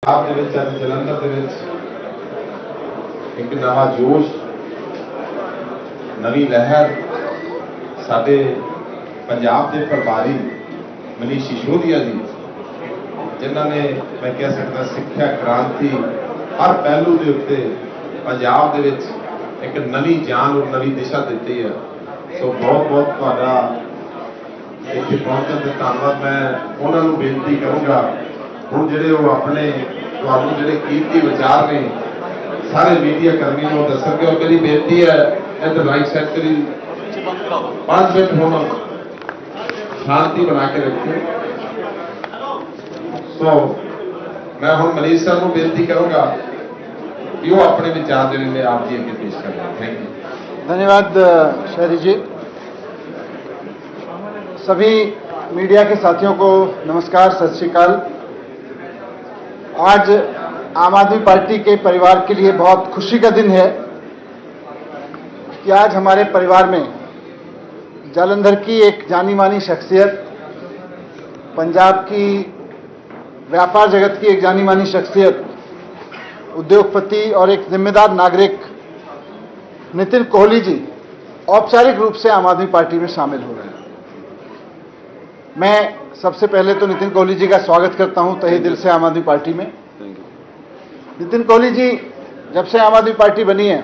ਪੰਜਾਬ ਦੇ ਵਿੱਚ ਅੱਜ ਜਲੰਧਰ ਦੇ ਵਿੱਚ ਇੱਕ ਨਵਾਂ ਜੋਸ਼, ਨਵੀਂ ਲਹਿਰ ਸਾਡੇ ਪੰਜਾਬ ਦੇ ਪ੍ਰਭਾਰੀ ਮਨੀਸ਼ ਸਿਸੋਦੀਆ ਜੀ, ਜਿਨ੍ਹਾਂ ਨੇ ਮੈਂ ਕਹਿ ਸਕਦਾ ਸਿੱਖਿਆ ਕ੍ਰਾਂਤੀ ਹਰ ਪਹਿਲੂ ਦੇ ਉੱਤੇ ਪੰਜਾਬ ਦੇ ਵਿੱਚ ਇੱਕ ਨਵੀਂ ਜਾਨ ਔਰ ਨਵੀਂ ਦਿਸ਼ਾ ਦਿੱਤੀ ਹੈ। ਸੋ ਬਹੁਤ ਬਹੁਤ ਤੁਹਾਡਾ ਇੱਥੇ ਪਹੁੰਚਣ ਤੇ ਧੰਨਵਾਦ। ਮੈਂ ਉਹਨਾਂ ਨੂੰ ਬੇਨਤੀ ਕਰੂੰਗਾ ਹੁਣ ਜਿਹੜੇ ਉਹ ਆਪਣੇ ਤੁਹਾਨੂੰ ਜਿਹੜੇ ਕੀਮਤੀ ਵਿਚਾਰ ਨੇ ਸਾਰੇ ਮੀਡੀਆ ਕਰਮੀਆਂ ਨੂੰ ਦੱਸਣਗੇ। ਔਰ ਮੇਰੀ ਬੇਨਤੀ ਹੈ ਇੱਧਰ ਲਾਈਵ ਸੈਕਟਰੀ 5 ਮਿੰਟ ਹੁਣ शांति बना के रखिए। सो मैं हम मनीष सर को बेनती करूंगा कि वो अपने विचार देने में आप जी के पेश करें। Thank you. धन्यवाद शहरी जी। सभी मीडिया के साथियों को नमस्कार, सत श्री अकाल। आज आम आदमी पार्टी के परिवार के लिए बहुत खुशी का दिन है कि आज हमारे परिवार में जालंधर की एक जानी मानी शख्सियत, पंजाब की व्यापार जगत की एक जानी मानी शख्सियत, उद्योगपति और एक जिम्मेदार नागरिक नितिन कोहली जी औपचारिक रूप से आम आदमी पार्टी में शामिल हो रहे हैं। मैं सबसे पहले तो नितिन कोहली जी का स्वागत करता हूं तहे दिल से आम आदमी पार्टी में। नितिन कोहली जी जब से आम आदमी पार्टी बनी है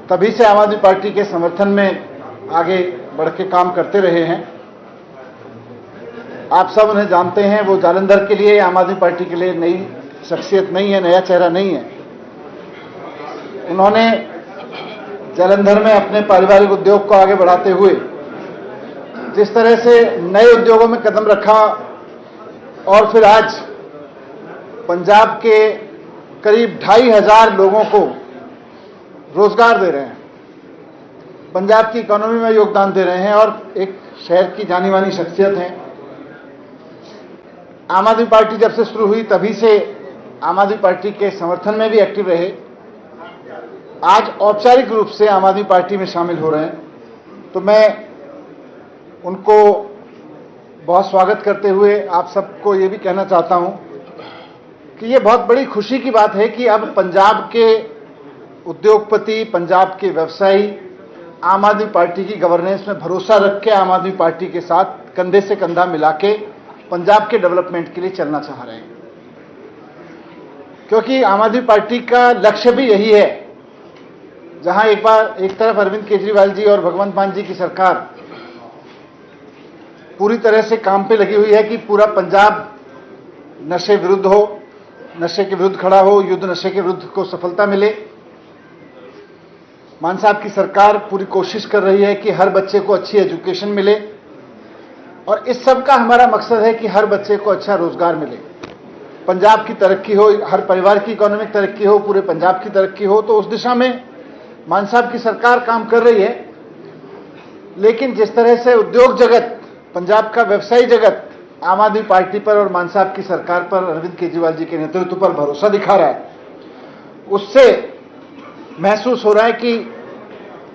तभी से आम आदमी पार्टी के समर्थन में आगे बढ़ के काम करते रहे हैं। आप सब उन्हें जानते हैं, वो जालंधर के लिए, आम आदमी पार्टी के लिए नई शख्सियत नहीं है, नया चेहरा नहीं है। उन्होंने जालंधर में अपने पारिवारिक उद्योग को आगे बढ़ाते हुए जिस तरह से नए उद्योगों में कदम रखा और फिर आज पंजाब के करीब 2500 लोगों को रोजगार दे रहे हैं, पंजाब की इकोनॉमी में योगदान दे रहे हैं और एक शहर की जानी मानी शख्सियत हैं। आम आदमी पार्टी जब से शुरू हुई तभी से आम आदमी पार्टी के समर्थन में भी एक्टिव रहे। आज औपचारिक रूप से आम आदमी पार्टी में शामिल हो रहे हैं, तो मैं उनको बहुत स्वागत करते हुए आप सबको ये भी कहना चाहता हूं कि ये बहुत बड़ी खुशी की बात है कि अब पंजाब के उद्योगपति, पंजाब के व्यवसायी आम आदमी पार्टी की गवर्नेंस में भरोसा रख के आम आदमी पार्टी के साथ कंधे से कंधा मिला के पंजाब के डेवलपमेंट के लिए चलना चाह रहे हैं, क्योंकि आम आदमी पार्टी का लक्ष्य भी यही है। जहां एक तरफ अरविंद केजरीवाल जी और भगवंत मान जी की सरकार पूरी तरह से काम पे लगी हुई है कि पूरा पंजाब नशे विरुद्ध हो, नशे के विरुद्ध खड़ा हो, युद्ध नशे के विरुद्ध को सफलता मिले। मान साहब की सरकार पूरी कोशिश कर रही है कि हर बच्चे को अच्छी एजुकेशन मिले और इस सब का हमारा मकसद है कि हर बच्चे को अच्छा रोजगार मिले, पंजाब की तरक्की हो, हर परिवार की इकोनॉमिक तरक्की हो, पूरे पंजाब की तरक्की हो। तो उस दिशा में मान साहब की सरकार काम कर रही है। लेकिन जिस तरह से उद्योग जगत, पंजाब का व्यवसायी जगत आम आदमी पार्टी पर और मान साहब की सरकार पर, अरविंद केजरीवाल जी के नेतृत्व पर भरोसा दिखा रहा है, उससे महसूस हो रहा है कि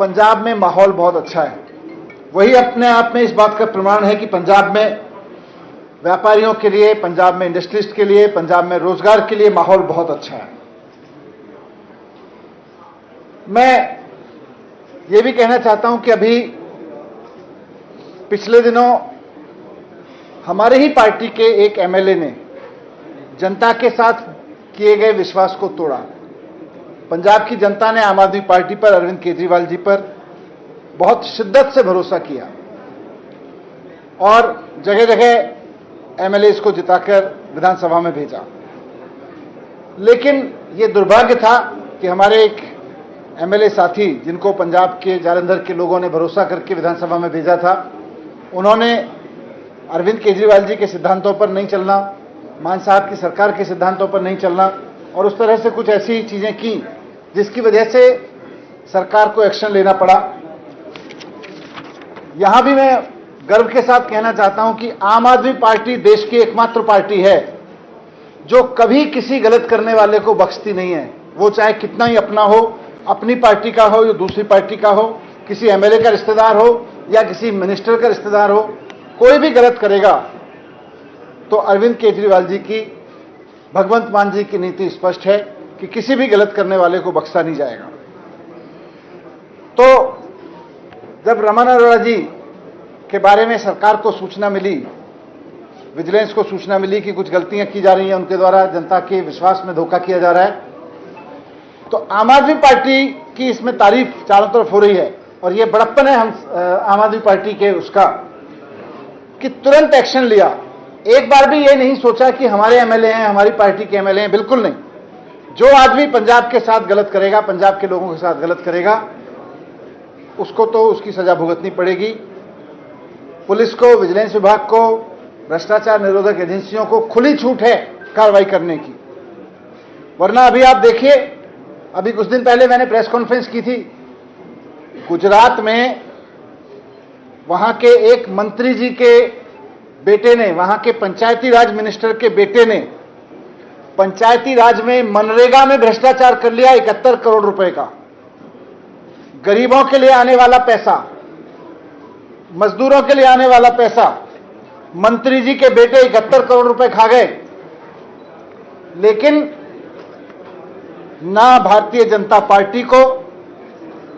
पंजाब में माहौल बहुत अच्छा है। वही अपने आप में इस बात का प्रमाण है कि पंजाब में व्यापारियों के लिए, पंजाब में इंडस्ट्रिस्ट के लिए, पंजाब में रोजगार के लिए माहौल बहुत अच्छा है। मैं ये भी कहना चाहता हूं कि अभी पिछले दिनों हमारे ही पार्टी के एक एमएलए ने जनता के साथ किए गए विश्वास को तोड़ा। पंजाब की जनता ने आम आदमी पार्टी पर, अरविंद केजरीवाल जी पर बहुत शिद्दत से भरोसा किया और जगह जगह एमएलए को जिताकर विधानसभा में भेजा। लेकिन ये दुर्भाग्य था कि हमारे एक एमएलए साथी, जिनको पंजाब के जालंधर के लोगों ने भरोसा करके विधानसभा में भेजा था, उन्होंने अरविंद केजरीवाल जी के सिद्धांतों पर नहीं चलना, मान साहब की सरकार के सिद्धांतों पर नहीं चलना और उस तरह से कुछ ऐसी चीजें की जिसकी वजह से सरकार को एक्शन लेना पड़ा। यहां भी मैं गर्व के साथ कहना चाहता हूं कि आम आदमी पार्टी देश की एकमात्र पार्टी है जो कभी किसी गलत करने वाले को बख्शती नहीं है। वो चाहे कितना ही अपना हो, अपनी पार्टी का हो या दूसरी पार्टी का हो, किसी एमएलए का रिश्तेदार हो या किसी मिनिस्टर का रिश्तेदार हो, कोई भी गलत करेगा तो अरविंद केजरीवाल जी की भगवंत मान जी की नीति स्पष्ट है कि किसी भी गलत करने वाले को बख्शा नहीं जाएगा। तो जब रमन अरोड़ा जी के बारे में सरकार को सूचना मिली, विजिलेंस को सूचना मिली कि कुछ गलतियां की जा रही हैं, उनके द्वारा जनता के विश्वास में धोखा किया जा रहा है, तो आम आदमी पार्टी की इसमें तारीफ चारों तरफ हो रही है। और ये बड़प्पन है हम आम आदमी पार्टी के उसका कि तुरंत एक्शन लिया। एक बार भी ये नहीं सोचा कि हमारे एमएलए हैं, हमारी पार्टी के एमएलए हैं, बिल्कुल नहीं। जो आदमी पंजाब के साथ गलत करेगा, पंजाब के लोगों के साथ गलत करेगा, उसको तो उसकी सजा भुगतनी पड़ेगी। पुलिस को, विजिलेंस विभाग को, भ्रष्टाचार निरोधक एजेंसियों को खुली छूट है कार्रवाई करने की। वरना अभी आप देखिए, अभी कुछ दिन पहले मैंने प्रेस कॉन्फ्रेंस की थी, गुजरात में वहां के एक मंत्री जी के बेटे ने, वहां के पंचायती राज मिनिस्टर के बेटे ने पंचायती राज में मनरेगा में भ्रष्टाचार कर लिया 71 करोड़ रुपए का। गरीबों के लिए आने वाला पैसा, मजदूरों के लिए आने वाला पैसा मंत्री जी के बेटे 71 करोड़ रुपए खा गए। लेकिन ना भारतीय जनता पार्टी को,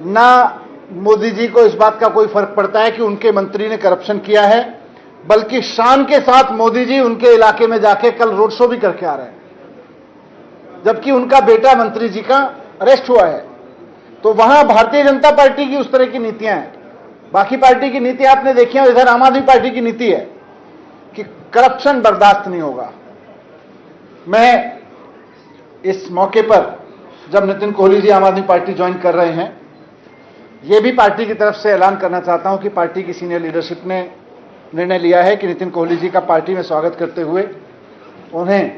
ना मोदी जी को इस बात का कोई फर्क पड़ता है कि उनके मंत्री ने करप्शन किया है, बल्कि शान के साथ मोदी जी उनके इलाके में जाके कल रोड शो भी करके आ रहे हैं, जबकि उनका बेटा मंत्री जी का अरेस्ट हुआ है। तो वहां भारतीय जनता पार्टी की उस तरह की नीतियां हैं। बाकी पार्टी की नीति आपने देखी है, इधर आम आदमी पार्टी की नीति है कि करप्शन बर्दाश्त नहीं होगा। मैं इस मौके पर जब नितिन कोहली जी आम आदमी पार्टी ज्वाइन कर रहे हैं, यह भी पार्टी की तरफ से ऐलान करना चाहता हूं कि पार्टी की सीनियर लीडरशिप ने निर्णय लिया है कि नितिन कोहली जी का पार्टी में स्वागत करते हुए उन्हें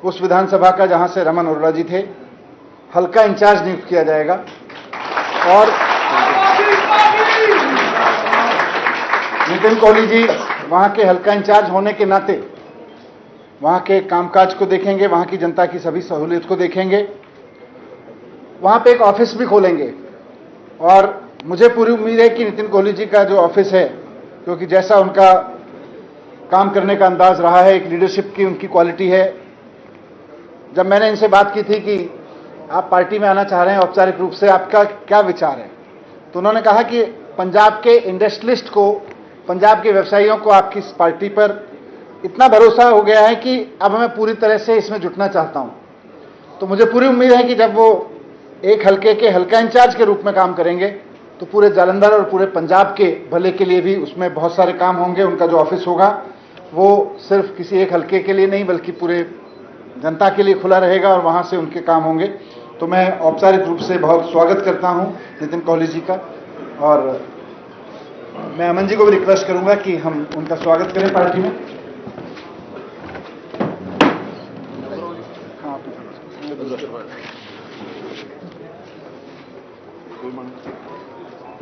उस विधानसभा का जहां से रमन अरोड़ा जी थे, हल्का इंचार्ज नियुक्त किया जाएगा। और नितिन कोहली जी वहां के हल्का इंचार्ज होने के नाते वहां के कामकाज को देखेंगे, वहां की जनता की सभी सहूलियत को देखेंगे, वहां पे एक ऑफिस भी खोलेंगे। और मुझे पूरी उम्मीद है कि नितिन कोहली जी का जो ऑफिस है, क्योंकि जैसा उनका काम करने का अंदाज रहा है, एक लीडरशिप की उनकी क्वालिटी है। जब मैंने इनसे बात की थी कि आप पार्टी में आना चाह रहे हैं औपचारिक रूप से, आपका क्या विचार है, तो उन्होंने कहा कि पंजाब के इंडस्ट्रियलिस्ट को, पंजाब के व्यवसायियों को आपकी इस पार्टी पर इतना भरोसा हो गया है कि अब मैं पूरी तरह से इसमें जुटना चाहता हूं। तो मुझे पूरी उम्मीद है कि जब वो एक हल्के के हल्का इंचार्ज के रूप में काम करेंगे तो पूरे जालंधर और पूरे पंजाब के भले के लिए भी उसमें बहुत सारे काम होंगे। उनका जो ऑफिस होगा वो सिर्फ किसी एक हल्के के लिए नहीं, बल्कि पूरे जनता के लिए खुला रहेगा और वहां से उनके काम होंगे। तो मैं औपचारिक रूप से बहुत स्वागत करता हूं नितिन कोहली जी का, और मैं अमन जी को भी रिक्वेस्ट करूंगा कि हम उनका स्वागत करें पार्टी में।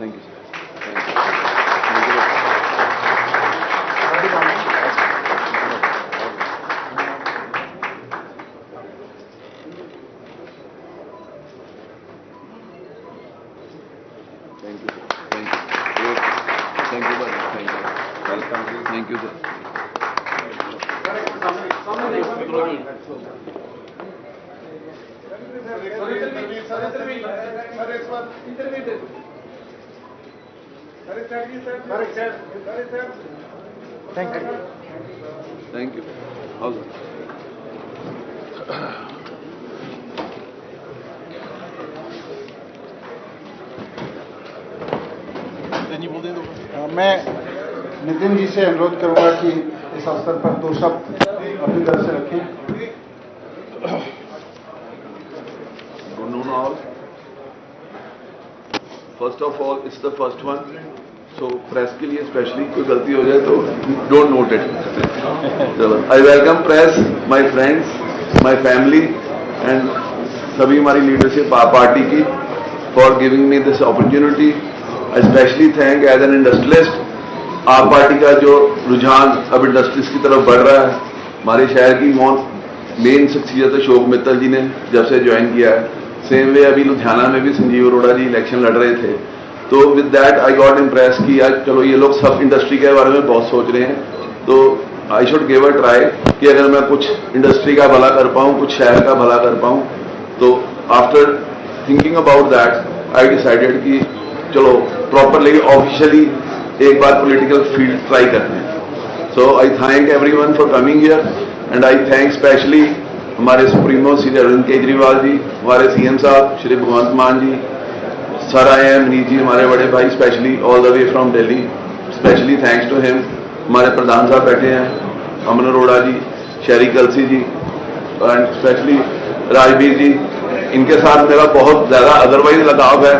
Thank you sir. Thank you. मैं नितिन जी से अनुरोध करूंगा कि इस अवसर पर 2 शब्द अपनी तरफ से रखें। Good noon all. First of all, it's the first one. So press के लिए स्पेशली कोई गलती हो जाए तो डोंट नोट इट। चलो, I welcome press, my friends, my family and सभी हमारी लीडरशिप पार्टी की for giving me this opportunity. I specially thank as an industrialist. आप पार्टी का जो रुझान अब इंडस्ट्रीज की तरफ बढ़ रहा है, हमारे शहर की मेन शख्सियत अशोक मित्तल जी ने जब से ज्वाइन किया है, सेम वे अभी लुधियाना में भी संजीव अरोड़ा जी इलेक्शन लड़ रहे थे। तो with that I got impress कि यार चलो ये लोग सब इंडस्ट्री के बारे में बहुत सोच रहे हैं। तो I should give a try कि अगर मैं कुछ इंडस्ट्री का भला कर पाऊँ, कुछ शहर का भला कर पाऊँ, तो after thinking about that I decided कि चलो प्रॉपरली ऑफिशियली एक बार पॉलिटिकल फील्ड ट्राई करते हैं। So I thank everyone for coming here and I thank specially हमारे सुप्रीमो श्री अरविंद केजरीवाल जी, हमारे सीएम साहब श्री भगवंत मान जी, सर आए हैं मनीष जी, हमारे बड़े भाई, specially all the way from Delhi, specially thanks to him. हमारे प्रधान साहब बैठे हैं, अमन अरोड़ा जी, शहरी कलसी जी एंड स्पेशली राजवीर जी, इनके साथ मेरा बहुत ज़्यादा अदरवाइज लगाव है।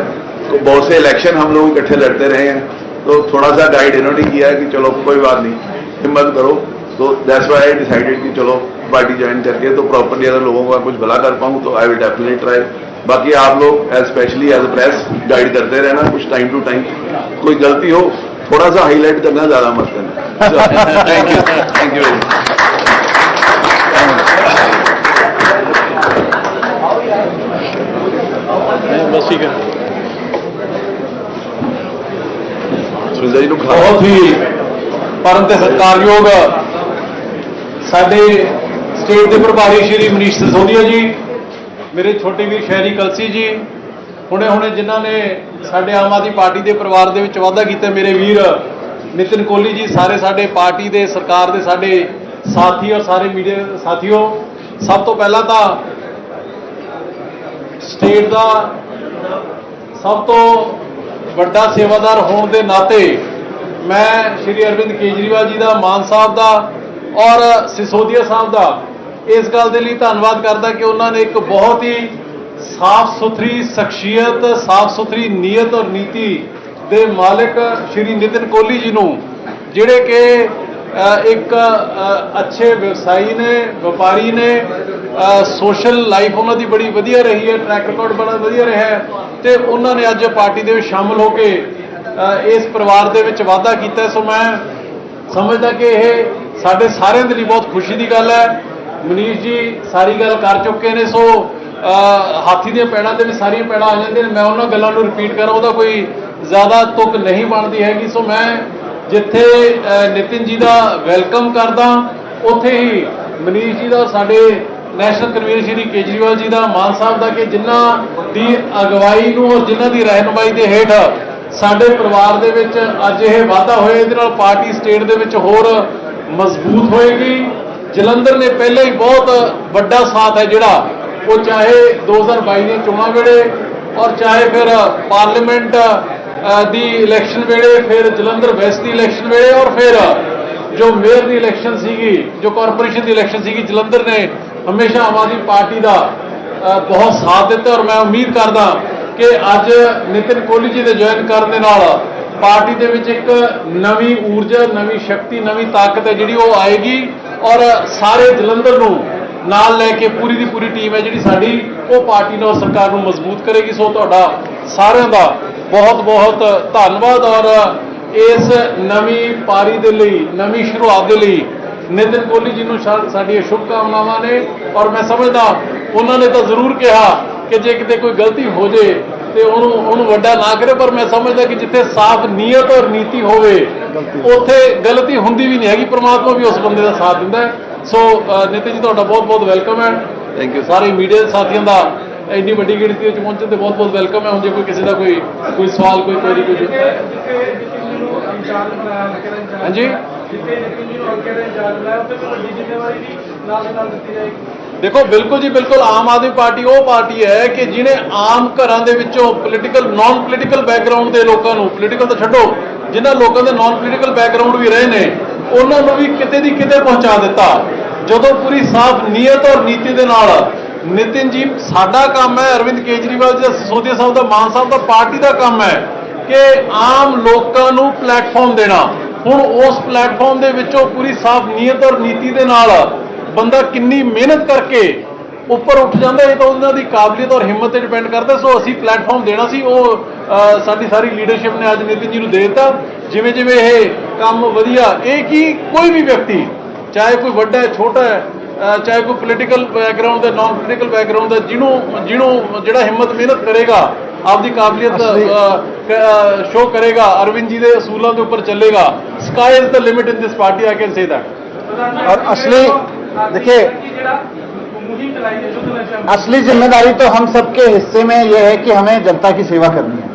तो बहुत से इलेक्शन हम लोग इकट्ठे लड़ते रहे हैं, तो थोड़ा सा गाइड इन्होंने किया है कि चलो कोई बात नहीं, हिम्मत करो। तो दैट्स व्हाई आई डिसाइडेड कि चलो पार्टी ज्वाइन करके तो प्रॉपरली अगर लोगों का कुछ भला कर पाऊँ तो आई विल डेफिनेटली ट्राई। बाकी आप लोग as specially as a press guide करते रहना, कुछ टाइम टू टाइम कोई गलती हो थोड़ा सा हाईलाइट करना, ज़्यादा मत करना। Thank you very much. बस ठीक है। सुनिंदर जी ਨੂੰ बहुत ही परम ਤੇ ਸਤਿਕਾਰਯੋਗ ਸਾਡੇ ਸਟੇਟ ਦੇ ਪ੍ਰਭਾਰੀ ਸ਼੍ਰੀ ਮਨੀਸ਼ ਸਿਸੋਦੀਆ ਜੀ, ਮੇਰੇ ਛੋਟੇ ਵੀਰ ਸ਼ਹਿਰੀ ਕਲਸੀ ਜੀ, ਹੁਣੇ ਜਿਨ੍ਹਾਂ ਨੇ ਸਾਡੇ ਆਮ ਆਦਮੀ ਪਾਰਟੀ ਦੇ ਪਰਿਵਾਰ ਦੇ ਵਿੱਚ ਵਾਧਾ ਕੀਤਾ, ਮੇਰੇ ਵੀਰ ਨਿਤਿਨ ਕੋਹਲੀ ਜੀ, ਸਾਰੇ ਸਾਡੇ ਪਾਰਟੀ ਦੇ ਸਰਕਾਰ ਦੇ ਸਾਡੇ ਸਾਥੀ ਔਰ ਸਾਰੇ ਮੀਡੀਆ ਸਾਥੀਓ, ਸਭ ਤੋਂ ਪਹਿਲਾਂ ਤਾਂ ਸਟੇਟ ਦਾ ਸਭ ਤੋਂ ਵੱਡਾ ਸੇਵਾਦਾਰ ਹੋਣ ਦੇ ਨਾਤੇ ਮੈਂ ਸ਼੍ਰੀ ਅਰਵਿੰਦ ਕੇਜਰੀਵਾਲ ਜੀ ਦਾ, ਮਾਨ ਸਾਹਿਬ ਦਾ ਔਰ ਸਿਸੋਦੀਆ ਸਾਹਿਬ ਦਾ ਇਸ ਗੱਲ ਦੇ ਲਈ ਧੰਨਵਾਦ ਕਰਦਾ ਕਿ ਉਹਨਾਂ ਨੇ ਇੱਕ ਬਹੁਤ ਹੀ ਸਾਫ਼ ਸੁਥਰੀ ਸ਼ਖਸੀਅਤ, ਸਾਫ਼ ਸੁਥਰੀ ਨੀਅਤ ਔਰ ਨੀਤੀ ਦੇ ਮਾਲਕ ਸ਼੍ਰੀ ਨਿਤਿਨ ਕੋਹਲੀ ਜੀ ਨੂੰ, ਜਿਹੜੇ ਕਿ ਇੱਕ ਅੱਛੇ ਵਿਵਸਾਈ ਨੇ, ਵਪਾਰੀ ਨੇ, ਸੋਸ਼ਲ ਲਾਈਫ ਉਹਨਾਂ ਦੀ ਬੜੀ ਵਧੀਆ ਰਹੀ ਹੈ, ਟਰੈਕ ਰਿਕਾਰਡ ਬੜਾ ਵਧੀਆ ਰਿਹਾ ਹੈ, ਤੇ ਉਹਨਾਂ ਨੇ ਅੱਜ ਪਾਰਟੀ ਦੇ ਵਿੱਚ ਸ਼ਾਮਲ ਹੋ ਕੇ ਇਸ ਪਰਿਵਾਰ ਦੇ ਵਿੱਚ ਵਾਧਾ ਕੀਤਾ। ਸੋ ਮੈਂ ਸਮਝਦਾ ਕਿ ਇਹ ਸਾਡੇ ਸਾਰਿਆਂ ਦੇ ਲਈ ਬਹੁਤ ਖੁਸ਼ੀ ਦੀ ਗੱਲ ਹੈ। ਮਨੀਸ਼ ਜੀ ਸਾਰੀ ਗੱਲ ਕਰ ਚੁੱਕੇ ਨੇ, ਸੋ ਹਾਥੀ ਦੀਆਂ ਪੈੜਾਂ ਤੇ ਵੀ ਸਾਰੀਆਂ ਪੈੜਾਂ ਆ ਜਾਂਦੀਆਂ ਨੇ, ਮੈਂ ਉਹਨਾਂ ਗੱਲਾਂ ਨੂੰ ਰਿਪੀਟ ਕਰਾਂ ਉਹਦਾ ਕੋਈ ਜ਼ਿਆਦਾ ਤੁਕ ਨਹੀਂ ਬਣਦੀ ਹੈਗੀ। ਸੋ ਮੈਂ ਜਿੱਥੇ ਨਿਤਿਨ ਜੀ ਦਾ ਵੈਲਕਮ ਕਰਦਾ, ਉੱਥੇ ਹੀ ਮਨੀਸ਼ ਜੀ ਦਾ, ਸਾਡੇ ਨੈਸ਼ਨਲ ਕਨਵੀਨਰ ਸ਼੍ਰੀ ਕੇਜਰੀਵਾਲ ਜੀ ਦਾ, ਮਾਨ ਸਾਹਿਬ ਦਾ, ਕਿ ਜਿਨ੍ਹਾਂ ਦੀ ਅਗਵਾਈ ਨੂੰ ਔਰ ਜਿਨ੍ਹਾਂ ਦੀ ਰਹਿਨੁਮਾਈ ਦੇ ਹੇਠ ਸਾਡੇ ਪਰਿਵਾਰ ਦੇ ਵਿੱਚ ਅੱਜ ਇਹ ਵਾਧਾ ਹੋਇਆ, ਇਹਦੇ ਨਾਲ ਪਾਰਟੀ ਸਟੇਟ ਦੇ ਵਿੱਚ ਹੋਰ ਮਜ਼ਬੂਤ ਹੋਏਗੀ। ਜਲੰਧਰ ਨੇ ਪਹਿਲਾਂ ਹੀ ਬਹੁਤ ਵੱਡਾ ਸਾਥ ਹੈ ਜਿਹੜਾ, ਉਹ ਚਾਹੇ 2022 ਦੀਆਂ ਚੋਣਾਂ ਵੇਲੇ ਔਰ ਚਾਹੇ ਫਿਰ ਪਾਰਲੀਮੈਂਟ ਦੀ ਇਲੈਕਸ਼ਨ ਵੇਲੇ, ਫਿਰ ਜਲੰਧਰ ਵੈਸਟ ਦੀ ਇਲੈਕਸ਼ਨ ਵੇਲੇ, ਔਰ ਫਿਰ ਜੋ ਮੇਅਰ ਦੀ ਇਲੈਕਸ਼ਨ ਸੀਗੀ, ਜੋ ਕਾਰਪੋਰੇਸ਼ਨ ਦੀ ਇਲੈਕਸ਼ਨ ਸੀਗੀ, ਜਲੰਧਰ ਨੇ ਹਮੇਸ਼ਾ ਆਮ ਆਦਮੀ ਪਾਰਟੀ ਦਾ ਬਹੁਤ ਸਾਥ ਦਿੱਤਾ। ਔਰ ਮੈਂ ਉਮੀਦ ਕਰਦਾ ਕਿ ਅੱਜ ਨਿਤਿਨ ਕੋਹਲੀ ਜੀ ਦੇ ਜੁਆਇਨ ਕਰਨ ਦੇ ਨਾਲ ਪਾਰਟੀ ਦੇ ਵਿੱਚ ਇੱਕ ਨਵੀਂ ਊਰਜਾ, ਨਵੀਂ ਸ਼ਕਤੀ, ਨਵੀਂ ਤਾਕਤ ਹੈ ਜਿਹੜੀ ਉਹ ਆਏਗੀ, ਔਰ ਸਾਰੇ ਜਲੰਧਰ ਨੂੰ ਨਾਲ ਲੈ ਕੇ ਪੂਰੀ ਦੀ ਪੂਰੀ ਟੀਮ ਹੈ ਜਿਹੜੀ ਸਾਡੀ, ਉਹ ਪਾਰਟੀ ਨੂੰ ਔਰ ਸਰਕਾਰ ਨੂੰ ਮਜ਼ਬੂਤ ਕਰੇਗੀ। ਸੋ ਤੁਹਾਡਾ ਸਾਰਿਆਂ ਦਾ ਬਹੁਤ ਬਹੁਤ ਧੰਨਵਾਦ। ਔਰ ਇਸ ਨਵੀਂ ਪਾਰੀ ਦੇ ਲਈ, ਨਵੀਂ ਸ਼ੁਰੂਆਤ ਦੇ ਲਈ ਨਿਤਿਨ ਕੋਹਲੀ ਜੀ ਨੂੰ ਸਾਡੀਆਂ ਸ਼ੁਭਕਾਮਨਾਵਾਂ ਨੇ। ਔਰ ਮੈਂ ਸਮਝਦਾ ਉਹਨਾਂ ਨੇ ਤਾਂ ਜ਼ਰੂਰ ਕਿਹਾ ਕਿ ਜੇ ਕਿਤੇ ਕੋਈ ਗਲਤੀ ਹੋ ਜੇ ਤੇ ਉਹਨੂੰ ਵੱਡਾ ਨਾ ਕਰੇ, ਪਰ ਮੈਂ ਸਮਝਦਾ ਕਿ ਜਿੱਥੇ ਸਾਫ਼ ਨੀਅਤ ਔਰ ਨੀਤੀ ਹੋਵੇ ਉੱਥੇ ਗਲਤੀ ਹੁੰਦੀ ਵੀ ਨਹੀਂ ਹੈਗੀ, ਪ੍ਰਮਾਤਮਾ ਵੀ ਉਸ ਬੰਦੇ ਦਾ ਸਾਥ ਦਿੰਦਾ ਹੈ। ਸੋ ਨਿਤਿਨ ਜੀ ਤੁਹਾਡਾ ਬਹੁਤ ਬਹੁਤ ਵੈਲਕਮ ਹੈ। Thank you. ਸਾਰੇ ਮੀਡੀਆ ਦੇ ਸਾਥੀਆਂ ਦਾ ਇੰਨੀ ਵੱਡੀ ਗਿਣਤੀ ਵਿੱਚ ਪਹੁੰਚਣ ਤੇ ਬਹੁਤ ਬਹੁਤ ਵੈਲਕਮ ਹੈ। ਹੁਣ ਜੇ ਕੋਈ ਕਿਸੇ ਦਾ ਕੋਈ ਸਵਾਲ, ਕੋਈ ਕੁਐਰੀ, ਕੋਈ ਹਾਂਜੀ, ਦੇਖੋ ਬਿਲਕੁਲ ਜੀ ਬਿਲਕੁਲ, ਆਮ ਆਦਮੀ ਪਾਰਟੀ ਉਹ ਪਾਰਟੀ ਹੈ ਕਿ ਜਿਹਨੇ ਆਮ ਘਰਾਂ ਦੇ ਵਿੱਚੋਂ ਨਾਨ ਪੋਲੀਟੀਕਲ ਬੈਕਗ੍ਰਾਉਂਡ ਦੇ ਲੋਕਾਂ ਨੂੰ, ਪੋਲੀਟੀਕਲ ਤਾਂ ਛੱਡੋ, ਜਿਨ੍ਹਾਂ ਲੋਕਾਂ ਦੇ ਨਾਨ ਪੋਲੀਟੀਕਲ ਬੈਕਗ੍ਰਾਉਂਡ ਵੀ ਰਹੇ ਨੇ, ਉਹਨਾਂ ਨੂੰ ਵੀ ਕਿਤੇ ਦੀ ਕਿਤੇ ਪਹੁੰਚਾ ਦਿੱਤਾ। ਜਦੋਂ ਪੂਰੀ ਸਾਫ਼ ਨੀਅਤ ਔਰ ਨੀਤੀ ਦੇ ਨਾਲ ਨਿਤਿਨ ਜੀ, ਸਾਡਾ ਕੰਮ ਹੈ, ਅਰਵਿੰਦ ਕੇਜਰੀਵਾਲ ਜੀ ਦਾ, ਸਿਸੋਦੀਆ ਸਾਹਿਬ ਦਾ, ਮਾਨ ਸਾਹਿਬ ਦਾ, ਪਾਰਟੀ ਦਾ ਕੰਮ ਹੈ ਕਿ ਆਮ ਲੋਕਾਂ ਨੂੰ ਪਲੇਟਫਾਰਮ ਦੇਣਾ। ਹੁਣ ਉਸ ਪਲੇਟਫਾਰਮ ਦੇ ਵਿੱਚੋਂ ਪੂਰੀ ਸਾਫ਼ ਨੀਅਤ ਔਰ ਨੀਤੀ ਦੇ ਨਾਲ ਬੰਦਾ ਕਿੰਨੀ ਮਿਹਨਤ ਕਰਕੇ ਉੱਪਰ ਉੱਠ ਜਾਂਦਾ, ਇਹ ਤਾਂ ਉਹਨਾਂ ਦੀ ਕਾਬਲੀਅਤ ਔਰ ਹਿੰਮਤ ਤੇ ਡਿਪੈਂਡ ਕਰਦਾ। ਸੋ ਅਸੀਂ ਪਲੇਟਫਾਰਮ ਦੇਣਾ ਸੀ, ਉਹ ਸਾਡੀ ਸਾਰੀ ਲੀਡਰਸ਼ਿਪ ਨੇ ਅੱਜ ਨਿਤਿਨ ਜੀ ਨੂੰ ਦੇ ਦਿੱਤਾ। ਜਿਵੇਂ ਜਿਵੇਂ ਇਹ ਕੰਮ ਵਧੀਆ, ਇਹ ਕੀ ਕੋਈ ਵੀ ਵਿਅਕਤੀ, ਚਾਹੇ ਕੋਈ ਵੱਡਾ ਹੈ, ਛੋਟਾ ਹੈ, ਚਾਹੇ ਕੋਈ ਪੋਲੀਟੀਕਲ ਬੈਕਗ੍ਰਾਉਂਡ ਦਾ, ਨਾਨ ਪੋਲੀਟੀਕਲ ਬੈਕਗ੍ਰਾਉਂਡ ਦਾ, ਜਿਹਨੂੰ ਜਿਹੜਾ ਹਿੰਮਤ ਮਿਹਨਤ ਕਰੇਗਾ, ਆਪਦੀ ਕਾਬਲੀਅਤ ਸ਼ੋ ਕਰੇਗਾ, ਅਰਵਿੰਦ ਜੀ ਦੇ ਅਸੂਲਾਂ ਦੇ ਉੱਪਰ ਚੱਲੇਗਾ, sky is the limit in this party, I can say that. और असली देखिए असली जिम्मेदारी तो हम सबके हिस्से में यह है कि हमें जनता की सेवा करनी है।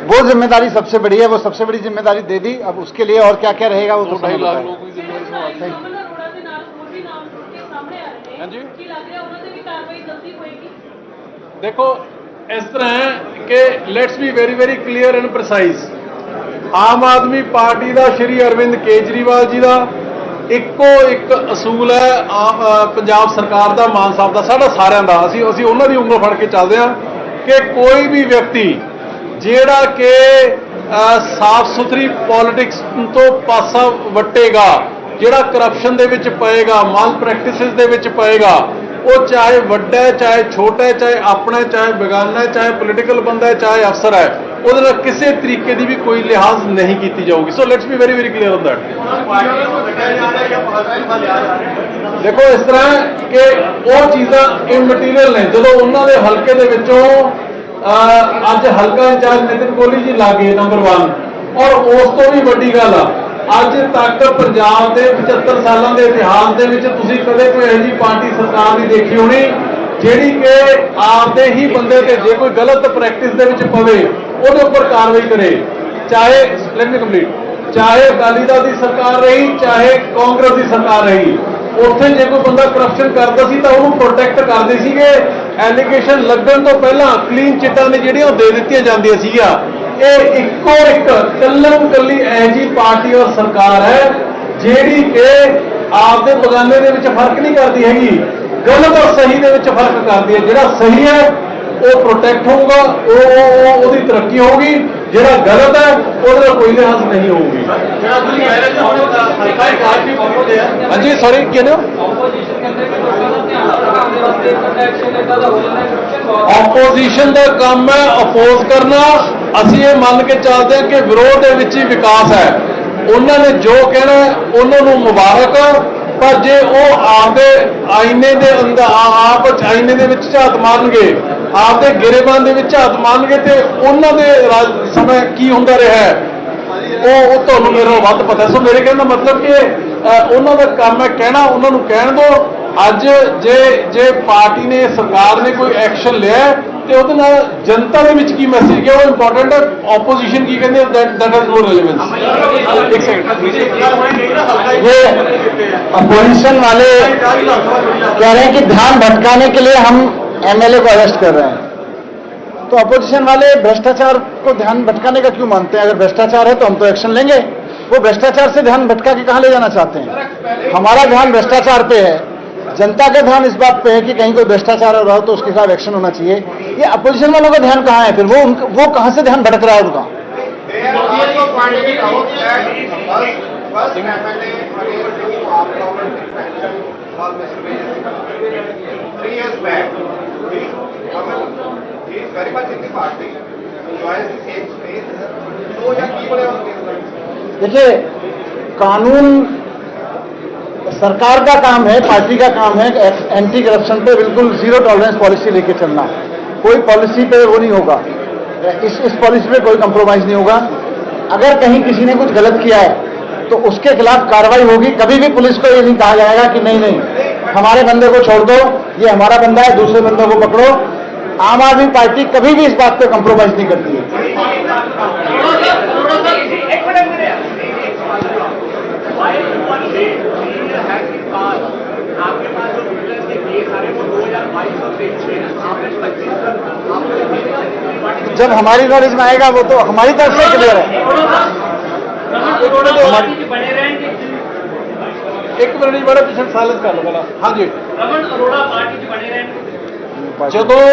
वो जिम्मेदारी सबसे बड़ी है, वो सबसे बड़ी जिम्मेदारी दे दी। अब उसके लिए और क्या क्या रहेगा वो तो समय बताएगा। देखो इस तरह है कि let's be very very clear and precise. आम आदमी पार्टी का श्री अरविंद केजरीवाल जी का ਇੱਕੋ ਇੱਕ ਅਸੂਲ ਹੈ ਪੰਜਾਬ ਸਰਕਾਰ ਦਾ, ਮਾਨ ਸਾਹਿਬ ਦਾ, ਸਾਡਾ ਸਾਰਿਆਂ ਦਾ। ਅਸੀਂ ਉਹਨਾਂ ਦੀ ਉਂਗਲ ਫੜ ਕੇ ਚੱਲਦੇ ਹਾਂ ਕਿ ਕੋਈ ਵੀ ਵਿਅਕਤੀ ਜਿਹੜਾ ਕਿ ਸਾਫ਼ ਸੁਥਰੀ ਪੋਲਿਟਿਕਸ ਤੋਂ ਪਾਸਾ ਵੱਟੇਗਾ, ਜਿਹੜਾ ਕਰਪਸ਼ਨ ਦੇ ਵਿੱਚ ਪਏਗਾ, ਮਾਲ ਪ੍ਰੈਕਟਿਸਿਸ ਦੇ ਵਿੱਚ ਪਏਗਾ, ਉਹ ਚਾਹੇ ਵੱਡਾ ਹੈ, ਚਾਹੇ ਛੋਟਾ ਹੈ, ਚਾਹੇ ਆਪਣਾ ਹੈ, ਚਾਹੇ ਬੇਗਾਨਾ ਹੈ, ਚਾਹੇ ਪੋਲੀਟੀਕਲ ਬੰਦਾ ਹੈ, ਚਾਹੇ ਅਫਸਰ ਹੈ, ਉਹਦੇ ਨਾਲ ਕਿਸੇ ਤਰੀਕੇ ਦੀ ਵੀ ਕੋਈ ਲਿਹਾਜ਼ ਨਹੀਂ ਕੀਤੀ ਜਾਊਗੀ। So let's be very very clear on that. ਦੇਖੋ ਇਸ ਤਰ੍ਹਾਂ ਕਿ ਉਹ ਚੀਜ਼ਾਂ ਇਮਟੀਰੀਅਲ ਨੇ। ਜਦੋਂ ਉਹਨਾਂ ਦੇ ਹਲਕੇ ਦੇ ਵਿੱਚੋਂ ਅੱਜ ਹਲਕਾ ਇੰਚਾਰਜ ਨਿਤਿਨ ਕੋਹਲੀ ਜੀ ਲਾਗੇ ਨੰਬਰ 1, ਔਰ ਉਸ ਤੋਂ ਵੀ ਵੱਡੀ ਗੱਲ ਆ, ਅੱਜ ਤੱਕ ਪੰਜਾਬ ਦੇ 75 ਸਾਲਾਂ ਦੇ ਇਤਿਹਾਸ ਦੇ ਵਿੱਚ ਤੁਸੀਂ ਕਦੇ ਕੋਈ ਇਹੋ ਜਿਹੀ ਪਾਰਟੀ ਸਰਕਾਰ ਨਹੀਂ ਦੇਖੀ ਹੋਣੀ ਜਿਹੜੀ ਕਿ ਆਪਦੇ ਹੀ ਬੰਦੇ ਤੇ ਜੇ ਕੋਈ ਗਲਤ ਪ੍ਰੈਕਟਿਸ ਦੇ ਵਿੱਚ ਪਵੇ ਉਹਦੇ ਉੱਪਰ ਕਾਰਵਾਈ ਕਰੇ। ਚਾਹੇ ਲੈਟ ਮੀ ਕੰਪਲੀਟ, ਚਾਹੇ ਅਕਾਲੀ ਦਲ ਦੀ ਸਰਕਾਰ ਰਹੀ, ਚਾਹੇ ਕਾਂਗਰਸ ਦੀ ਸਰਕਾਰ ਰਹੀ, ਉੱਥੇ ਜੇ ਕੋਈ ਬੰਦਾ ਕਰਪਸ਼ਨ ਕਰਦਾ ਸੀ ਤਾਂ ਉਹਨੂੰ ਪ੍ਰੋਟੈਕਟ ਕਰਦੇ ਸੀਗੇ। ਐਲੀਗੇਸ਼ਨ ਲੱਗਣ ਤੋਂ ਪਹਿਲਾਂ ਕਲੀਨ ਚਿੱਟਾਂ ਨੇ ਜਿਹੜੀਆਂ ਉਹ ਦੇ ਦਿੱਤੀਆਂ ਜਾਂਦੀਆਂ ਸੀਗੀਆਂ। ਇਹ ਇੱਕੋ ਇੱਕ ਕੱਲੀ ਇਹੋ ਜਿਹੀ ਪਾਰਟੀ ਔਰ ਸਰਕਾਰ ਹੈ ਜਿਹੜੀ ਕਿ ਆਪਦੇ ਬਗਾਨੇ ਦੇ ਵਿੱਚ ਫਰਕ ਨਹੀਂ ਕਰਦੀ ਹੈਗੀ, ਗਲਤ ਔਰ ਸਹੀ ਦੇ ਵਿੱਚ ਫਰਕ ਕਰਦੀ ਹੈ। ਜਿਹੜਾ ਸਹੀ ਹੈ ਉਹ ਪ੍ਰੋਟੈਕਟ ਹੋਊਗਾ, ਉਹਦੀ ਤਰੱਕੀ ਹੋਊਗੀ, ਜਿਹੜਾ ਗਲਤ ਹੈ ਉਹਦੇ ਨਾਲ ਕੋਈ ਲਿਹਾਜ਼ ਨਹੀਂ ਹੋਊਗੀ। ਹਾਂਜੀ ਸੌਰੀ ਕੀ ਨੇ ਆਪੋਜੀਸ਼ਨ ਦਾ ਕੰਮ ਹੈ ਅਪੋਜ਼ ਕਰਨਾ। ਅਸੀਂ ਇਹ ਮੰਨ ਕੇ ਚੱਲਦੇ ਹਾਂ ਕਿ ਵਿਰੋਧ ਦੇ ਵਿੱਚ ਹੀ ਵਿਕਾਸ ਹੈ। ਉਹਨਾਂ ਨੇ ਜੋ ਕਹਿਣਾ ਉਹਨਾਂ ਨੂੰ ਮੁਬਾਰਕ, ਪਰ ਜੇ ਉਹ ਆਪਦੇ ਆਈਨੇ ਦੇ ਅੰਦਰ ਆਪ ਆਈਨੇ ਦੇ ਵਿੱਚ ਝਾਤ ਮਾਰਨਗੇ, ਆਪਦੇ ਗਿਰੇਬਾਨ ਦੇ ਵਿੱਚ ਝਾਤ ਮਾਰਨਗੇ ਤੇ ਉਹਨਾਂ ਦੇ ਸਮੇਂ ਕੀ ਹੁੰਦਾ ਰਿਹਾ ਉਹ ਤੁਹਾਨੂੰ ਮੇਰੇ ਨਾਲੋਂ ਵੱਧ ਪਤਾ। ਸੋ ਮੇਰੇ ਕਹਿਣ ਦਾ ਮਤਲਬ ਕਿ ਉਹਨਾਂ ਦਾ ਕੰਮ ਹੈ ਕਹਿਣਾ, ਉਹਨਾਂ ਨੂੰ ਕਹਿਣ ਦਿਓ। ਅੱਜ ਜੇ ਪਾਰਟੀ ਨੇ, ਸਰਕਾਰ ਨੇ ਕੋਈ ਐਕਸ਼ਨ ਲਿਆ ਤੇ ਉਹਦੇ ਨਾਲ ਜਨਤਾ ਦੇ ਵਿੱਚ ਕੀ ਮੈਸੇਜ ਗਿਆ ਉਹ ਇੰਪੋਰਟੈਂਟ ਹੈ। ਆਪੋਜੀਸ਼ਨ ਕੀ ਕਹਿੰਦੇ that has no relevance। एक सेकंड, ये अपोजिशन वाले कह रहे हैं कि ध्यान भटकाने के लिए हम एमएलए को अरेस्ट कर रहे हैं। तो अपोजिशन वाले भ्रष्टाचार को ध्यान भटकाने का क्यों मानते हैं? अगर भ्रष्टाचार है तो हम तो एक्शन लेंगे। वो भ्रष्टाचार से ध्यान भटका के कहां ले जाना चाहते हैं? हमारा ध्यान भ्रष्टाचार पे है, जनता का ध्यान इस बात पे है कि कहीं कोई भ्रष्टाचार हो रहा हो तो उसके खिलाफ एक्शन होना चाहिए। ये अपोजिशन वालों का ध्यान कहाँ है? फिर वो कहां से ध्यान भटक रहा है उनका? देखिए, कानून सरकार का काम है, पार्टी का काम है एंटी करप्शन पे बिल्कुल जीरो टॉलरेंस पॉलिसी लेके चलना। कोई पॉलिसी पे वो नहीं होगा, इस पॉलिसी पे कोई कंप्रोमाइज नहीं होगा। अगर कहीं किसी ने कुछ गलत किया है तो उसके खिलाफ कार्रवाई होगी। कभी भी पुलिस को ये नहीं कहा जाएगा कि नहीं हमारे बंदे को छोड़ दो, ये हमारा बंदा है, दूसरे बंदों को पकड़ो। आम आदमी पार्टी कभी भी इस बात पे कंप्रोमाइज नहीं करती है। जब हमारी नॉलेज में आएगा वो तो हमारी तरफ से क्लियर है। एक मिनट बड़ा पिछड़ साइलेंस कर लो पहला। हाँ जी, रमन अरोड़ा पार्टी च बने रहन। ਜਦੋਂ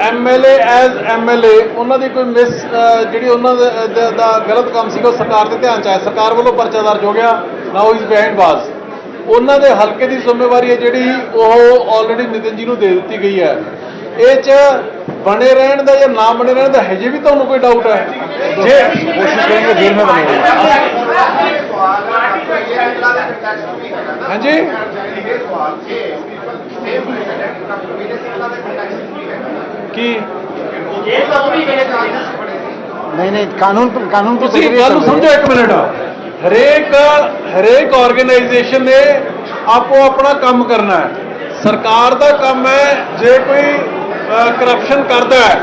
ਐਮਐਲਏ ਐਜ਼ ਐਮਐਲਏ ਉਹਨਾਂ ਦੀ ਕੋਈ ਮਿਸ ਜਿਹੜੀ ਉਹਨਾਂ ਦਾ ਗਲਤ ਕੰਮ ਸੀਗਾ ਉਹ ਸਰਕਾਰ ਦੇ ਧਿਆਨ 'ਚ ਆਇਆ, ਸਰਕਾਰ ਵੱਲੋਂ ਪਰਚਾ ਦਰਜ ਹੋ ਗਿਆ। ਨਾਓ ਇਜ਼ ਬਿਹਾਈਂਡ ਬਾਜ਼। ਉਹਨਾਂ ਦੇ ਹਲਕੇ ਦੀ ਜ਼ਿੰਮੇਵਾਰੀ ਹੈ ਜਿਹੜੀ ਉਹ ਆਲਰੇਡੀ ਨਿਤਿਨ ਜੀ ਨੂੰ ਦੇ ਦਿੱਤੀ ਗਈ ਹੈ। ਇਹ 'ਚ ਬਣੇ ਰਹਿਣ ਦਾ ਜਾਂ ਨਾ ਬਣੇ ਰਹਿਣ ਦਾ ਹਜੇ ਵੀ ਤੁਹਾਨੂੰ ਕੋਈ ਡਾਊਟ ਹੈ? ਜੇ ਕੋਸ਼ਿਸ਼ ਕਰਾਂਗੇ ਜੇਲ੍ਹ में बने। ਹਾਂਜੀ ਕੀ नहीं कानून की ਤੁਸੀਂ ਗੱਲ ਨੂੰ ਸਮਝੋ ਇੱਕ ਮਿੰਟ। ਹਰੇਕ ਆਰਗੇਨਾਈਜੇਸ਼ਨ ਨੇ ਆਪੋ ਆਪਣਾ ਕੰਮ ਕਰਨਾ ਹੈ। ਸਰਕਾਰ ਦਾ ਕੰਮ ਹੈ ਜੇ ਕੋਈ ਕਰਪਸ਼ਨ ਕਰਦਾ ਹੈ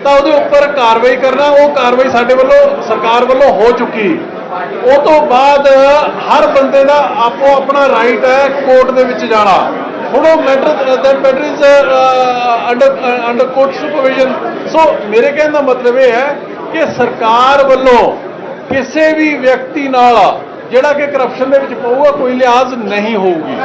ਤਾਂ ਉਹਦੇ ਉੱਪਰ ਕਾਰਵਾਈ ਕਰਨਾ। ਉਹ ਕਾਰਵਾਈ ਸਾਡੇ ਵੱਲੋਂ ਸਰਕਾਰ ਵੱਲੋਂ ਹੋ ਚੁੱਕੀ। ਉਹ ਤੋਂ ਬਾਅਦ ਹਰ ਬੰਦੇ ਦਾ ਆਪੋ ਆਪਣਾ ਰਾਈਟ ਹੈ ਕੋਰਟ ਦੇ ਵਿੱਚ ਜਾਣਾ। ਹੁਣ ਉਹ matter is under court supervision. So ਮੇਰੇ ਕਹਿਣ ਦਾ ਮਤਲਬ ਇਹ ਹੈ ਕਿ ਸਰਕਾਰ ਵੱਲੋਂ ਕਿਸੇ ਵੀ ਵਿਅਕਤੀ ਨਾਲ ਜਿਹੜਾ ਕਿ ਕਰਪਸ਼ਨ ਦੇ ਵਿੱਚ ਪਊਗਾ ਕੋਈ ਲਿਹਾਜ਼ ਨਹੀਂ ਹੋਊਗੀ।